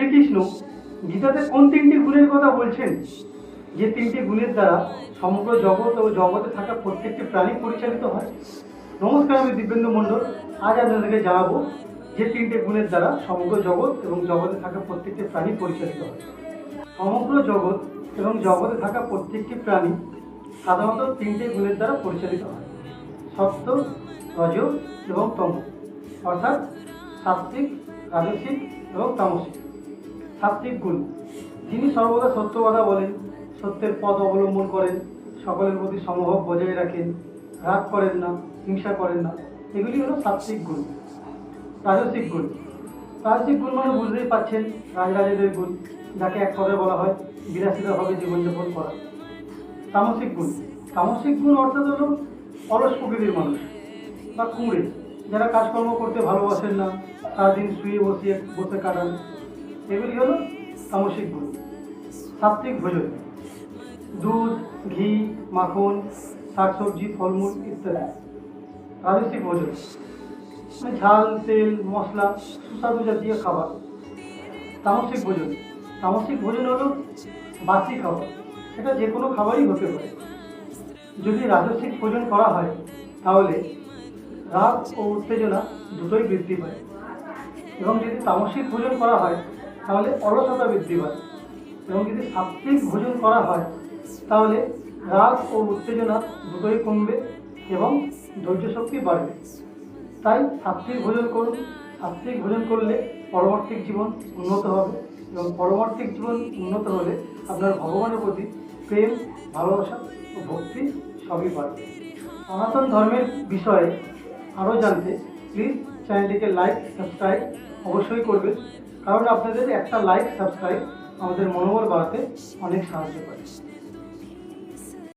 শ্রীকৃষ্ণ গীতাতে কোন তিনটি গুণের কথা বলছেন, যে তিনটি গুণের দ্বারা সমগ্র জগৎ ও জগতে থাকা প্রত্যেকটি প্রাণী পরিচালিত হয়? নমস্কার, আমি দিব্যেন্দু মণ্ডল। আজ আপনাদেরকে জানাবো যে তিনটে গুণের দ্বারা সমগ্র জগৎ এবং জগতে থাকা প্রত্যেকটি প্রাণী পরিচালিত হয়। সমগ্র জগৎ এবং জগতে থাকা প্রত্যেকটি প্রাণী সাধারণত তিনটে গুণের দ্বারা পরিচালিত হয়: সত্য, রজ এবং তম, অর্থাৎ সাত্ত্বিক, রাজসিক এবং তামসিক। সাত্ত্বিক গুণ: যিনি সর্বদা সত্য কথা বলেন, সত্যের পথ অবলম্বন করেন, সকলের প্রতি সমভাব বজায় রাখেন, রাগ করেন না, হিংসা করেন না, এগুলি হলো সাত্ত্বিক গুণ। রাজসিক গুণ: রাজসিক গুণ মানে বুঝতেই পাচ্ছেন, রাজরাজেদের গুণ, যাকে এক কথায় বলা হয় বিলাসিতাভাবে জীবনযাপন করা। তামসিক গুণ: তামসিক গুণ অর্থাৎ হলো অলস প্রকৃতির মানুষ বা কুঁড়ে, যারা কাজকর্ম করতে ভালোবাসেন না, সারাদিন শুয়ে বসে কাটান, এগুলি হলো তামসিক গুণ। সাত্ত্বিক ভোজন: দুধ, ঘি, মাখন, শাকসবজি, ফলমূল ইত্যাদি। রাজসিক ভোজন: ঝাল, তেল, মশলা, সুস্বাদু জাতীয় খাবার। তামসিক ভোজন: তামসিক ভোজন হলো বাসি খাবার, সেটা যে কোনো খাবারই হতে পারে। যদি রাজসিক ভোজন করা হয় তাহলে রাগ ও উত্তেজনা দুটোই বৃদ্ধি পায়, এবং যদি তামসিক ভোজন করা হয় তাহলে অলসতা বৃদ্ধি পায়, এবং যদি সাত্ত্বিক ভোজন করা হয় তাহলে রাগ ও উত্তেজনা দুটোই কমবে এবং ধৈর্য শক্তি বাড়বে। তাই সাত্ত্বিক ভোজন করুন। সাত্ত্বিক ভোজন করলে পরমার্থিক জীবন উন্নত হবে, এবং পরমার্থিক জীবন উন্নত হলে আপনার ভগবানের প্রতি প্রেম, ভালোবাসা ও ভক্তি সবই বাড়বে। সনাতন ধর্মের বিষয়ে আরও জানতে প্লিজ চ্যানেলটিকে লাইক, সাবস্ক্রাইব অবশ্যই করবেন, কারণ আপনাদের একটা লাইক, সাবস্ক্রাইব আমাদের মনোবল বাড়াতে অনেক সাহায্য করে।